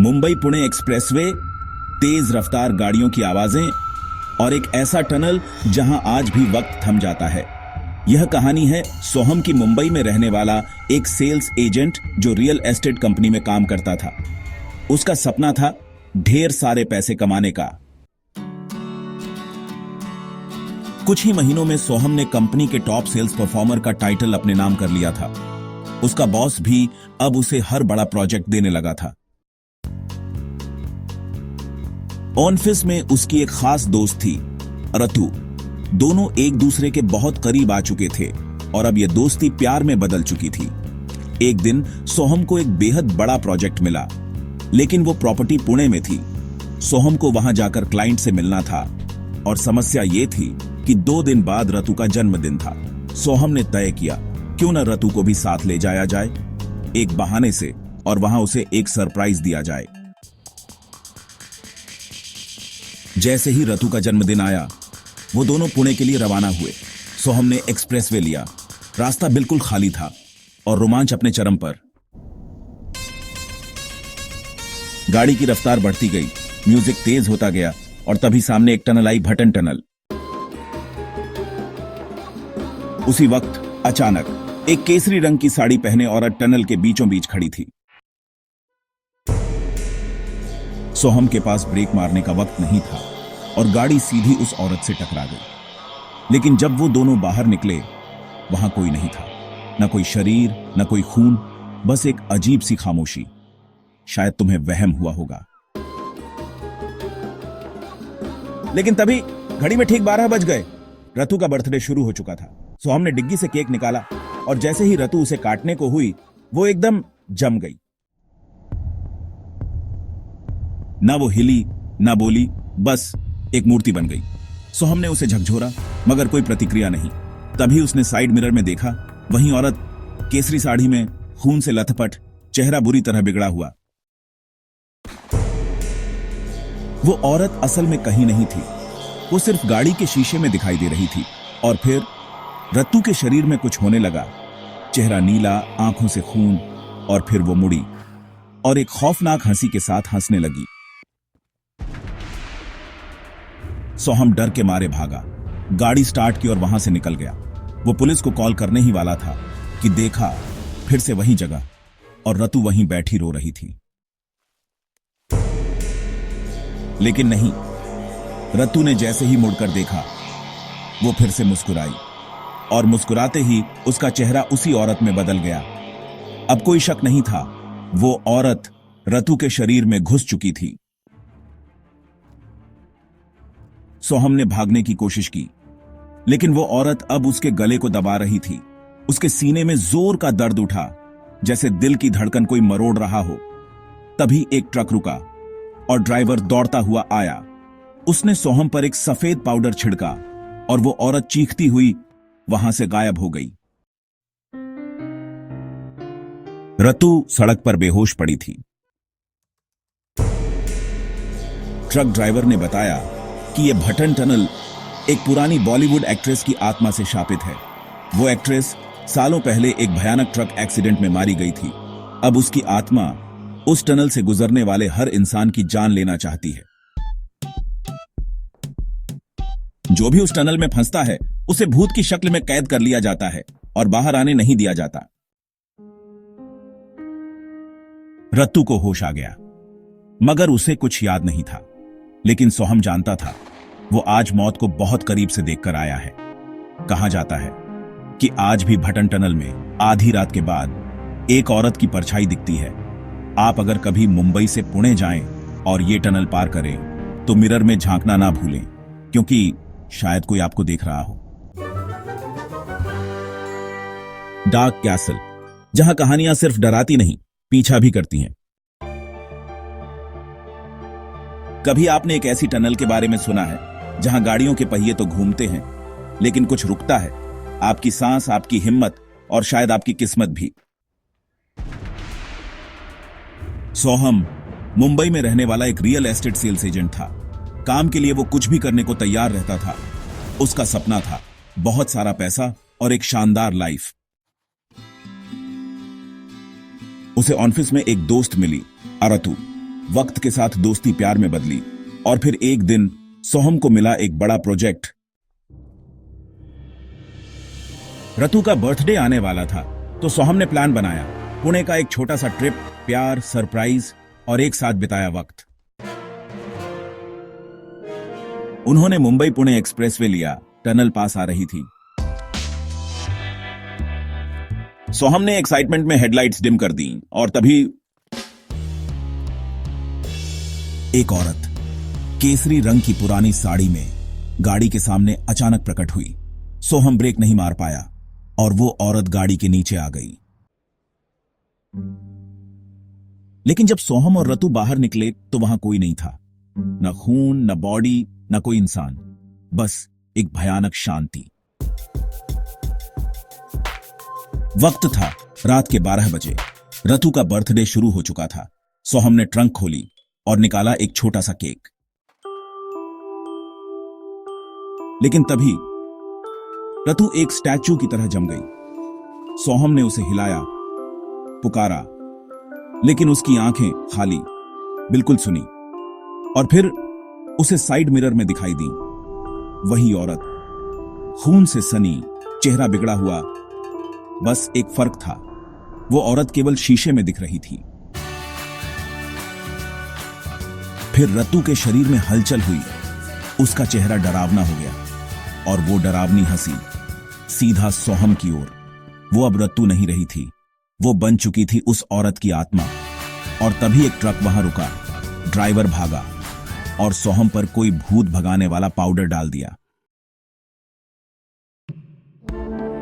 Mumbai Pune expressway, तेज रफ्तार गाड़ियों की आवाजें और एक ऐसा टनल जहां आज भी वक्त थम जाता है। यह कहानी है सोहम की, मुंबई में रहने वाला एक सेल्स एजेंट जो रियल एस्टेट कंपनी में काम करता था। उसका सपना था ढेर सारे पैसे कमाने का। कुछ ही महीनों में सोहम ने कंपनी के टॉप सेल्स परफॉर्मर का टाइटल अपने नाम कर लिया था। उसका बॉस भी अब उसे हर बड़ा प्रोजेक्ट देने लगा था। ऑफिस में उसकी एक खास दोस्त थी, रतु। दोनों एक दूसरे के बहुत करीब आ चुके थे और अब यह दोस्ती प्यार में बदल चुकी थी। एक दिन सोहम को एक बेहद बड़ा प्रोजेक्ट मिला, लेकिन वो प्रॉपर्टी पुणे में थी। सोहम को वहां जाकर क्लाइंट से मिलना था और समस्या ये थी कि 2 दिन बाद रतु का जन्मदिन था। सोहम ने तय किया क्यों न रतु को भी साथ ले जाया जाए, एक बहाने से, और वहां उसे एक सरप्राइज दिया जाए। जैसे ही रतु का जन्मदिन आया, वो दोनों पुणे के लिए रवाना हुए। सोहम ने एक्सप्रेसवे लिया। रास्ता बिल्कुल खाली था और रोमांच अपने चरम पर। गाड़ी की रफ्तार बढ़ती गई, म्यूजिक तेज होता गया और तभी सामने एक टनल आई, भटन टनल। उसी वक्त अचानक एक केसरी रंग की साड़ी पहने औरत टनल के बीचों बीच खड़ी थी। सोहम के पास ब्रेक मारने का वक्त नहीं था और गाड़ी सीधी उस औरत से टकरा गई। लेकिन जब वो दोनों बाहर निकले, वहां कोई नहीं था, न कोई शरीर, न कोई खून, बस एक अजीब सी खामोशी। शायद तुम्हें वहम हुआ होगा। लेकिन तभी घड़ी में ठीक 12 बज गए। रतु का बर्थडे शुरू हो चुका था। सोहम ने डिग्गी से केक निकाला और जैसे ही रतु उसे काटने को हुई, वो एकदम जम गई। ना वो हिली, ना बोली, बस एक मूर्ति बन गई। सोहम ने उसे झकझोरा, मगर कोई प्रतिक्रिया नहीं। तभी उसने साइड मिरर में देखा, वहीं औरत केसरी साड़ी में, खून से लथपथ, चेहरा बुरी तरह बिगड़ा हुआ। वो औरत असल में कहीं नहीं थी, वो सिर्फ गाड़ी के शीशे में दिखाई दे रही थी। और फिर रतु के शरीर में कुछ होने लगा। चेहरा नीला, आंखों से खून, और फिर वो मुड़ी और एक खौफनाक हंसी के साथ हंसने लगी। सोहम डर के मारे भागा, गाड़ी स्टार्ट की और वहां से निकल गया। वो पुलिस को कॉल करने ही वाला था कि देखा फिर से वही जगह और रतु वहीं बैठी रो रही थी। लेकिन नहीं, रतु ने जैसे ही मुड़कर देखा, वो फिर से मुस्कुराई और मुस्कुराते ही उसका चेहरा उसी औरत में बदल गया। अब कोई शक नहीं था, वो औरत रतु के शरीर में घुस चुकी थी। सोहम ने भागने की कोशिश की, लेकिन वो औरत अब उसके गले को दबा रही थी। उसके सीने में जोर का दर्द उठा, जैसे दिल की धड़कन कोई मरोड़ रहा हो। तभी एक ट्रक रुका और ड्राइवर दौड़ता हुआ आया। उसने सोहम पर एक सफेद पाउडर छिड़का और वो औरत चीखती हुई वहां से गायब हो गई। रतु सड़क पर बेहोश पड़ी थी। ट्रक ड्राइवर ने बताया कि यह भटन टनल एक पुरानी बॉलीवुड एक्ट्रेस की आत्मा से शापित है। वो एक्ट्रेस सालों पहले एक भयानक ट्रक एक्सीडेंट में मारी गई थी। अब उसकी आत्मा उस टनल से गुजरने वाले हर इंसान की जान लेना चाहती है। जो भी उस टनल में फंसता है, उसे भूत की शक्ल में कैद कर लिया जाता है और बाहर आने नहीं दिया जाता। रत्तू को होश आ गया, मगर उसे कुछ याद नहीं था। लेकिन सोहम जानता था, वो आज मौत को बहुत करीब से देखकर आया है। कहा जाता है कि आज भी भटन टनल में आधी रात के बाद एक औरत की परछाई दिखती है। आप अगर कभी मुंबई से पुणे जाएं और ये टनल पार करें, तो मिरर में झांकना ना भूलें, क्योंकि शायद कोई आपको देख रहा हो। डार्क कैसल, जहां कहानियां सिर्फ डराती नहीं, पीछा भी करती हैं। कभी आपने एक ऐसी टनल के बारे में सुना है जहां गाड़ियों के पहिए तो घूमते हैं, लेकिन कुछ रुकता है, आपकी सांस, आपकी हिम्मत और शायद आपकी किस्मत भी। सोहम मुंबई में रहने वाला एक रियल एस्टेट सेल्स एजेंट था। काम के लिए वो कुछ भी करने को तैयार रहता था। उसका सपना था बहुत सारा पैसा और एक शानदार लाइफ। उसे ऑफिस में एक दोस्त मिली, अरतु, वक्त के साथ दोस्ती प्यार में बदली और फिर एक दिन सोहम को मिला एक बड़ा प्रोजेक्ट। रतु का बर्थडे आने वाला था तो सोहम ने प्लान बनाया। पुणे का एक छोटा सा ट्रिप, प्यार, सरप्राइज और एक साथ बिताया वक्त। उन्होंने मुंबई पुणे एक्सप्रेसवे लिया। टनल पास आ रही थी। सोहम ने एक्साइटमेंट में हेडलाइट्स डिम कर दी और तभी एक औरत केसरी रंग की पुरानी साड़ी में गाड़ी के सामने अचानक प्रकट हुई। सोहम ब्रेक नहीं मार पाया और वो औरत गाड़ी के नीचे आ गई। लेकिन जब सोहम और रतु बाहर निकले तो वहां कोई नहीं था। न खून, न बॉडी, न कोई इंसान, बस एक भयानक शांति। वक्त था रात के 12 बजे। रतु का बर्थडे शुरू हो चुका था। सोहम ने ट्रंक खोली और निकाला एक छोटा सा केक। लेकिन तभी रतु एक स्टैच्यू की तरह जम गई। सोहम ने उसे हिलाया, पुकारा, लेकिन उसकी आंखें खाली, बिल्कुल सुनी। और फिर उसे साइड मिरर में दिखाई दी वही औरत, खून से सनी, चेहरा बिगड़ा हुआ। बस एक फर्क था, वो औरत केवल शीशे में दिख रही थी। फिर रतु के शरीर में हलचल हुई। उसका चेहरा डरावना हो गया और वो डरावनी हंसी सीधा सोहम की ओर। वो अब रतु नहीं रही थी, वो बन चुकी थी उस औरत की आत्मा। और तभी एक ट्रक वहां रुका। ड्राइवर भागा और सोहम पर कोई भूत भगाने वाला पाउडर डाल दिया।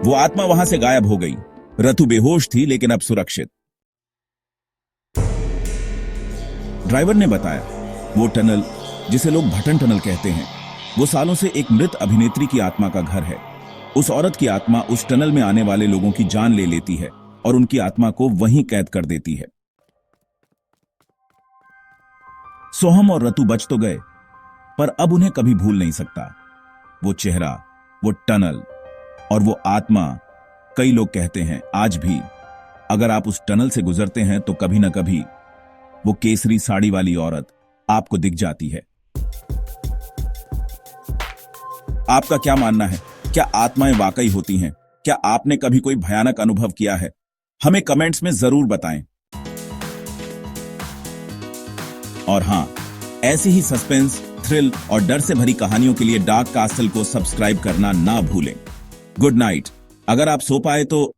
वो आत्मा वहां से गायब हो गई। रतु बेहोश थी लेकिन अब सुरक्षित। ड्राइवर ने बताया, वो टनल, जिसे लोग भटन टनल कहते हैं, वो सालों से एक मृत अभिनेत्री की आत्मा का घर है। उस औरत की आत्मा उस टनल में आने वाले लोगों की जान ले लेती है और उनकी आत्मा को वहीं कैद कर देती है। सोहम और रतु बच तो गए, पर अब उन्हें कभी भूल नहीं सकता। वो चेहरा, वो टनल और वो आत्मा। कई लोग कहते हैं आज भी अगर आप उस टनल से गुजरते हैं तो कभी ना कभी वो केसरी साड़ी वाली औरत आपको दिख जाती है। आपका क्या मानना है? क्या आत्माएं वाकई होती हैं? क्या आपने कभी कोई भयानक अनुभव किया है? हमें कमेंट्स में जरूर बताएं। और हां, ऐसी ही सस्पेंस, थ्रिल और डर से भरी कहानियों के लिए डार्क कास्टल को सब्सक्राइब करना ना भूलें। Good night. अगर आप सो पाए तो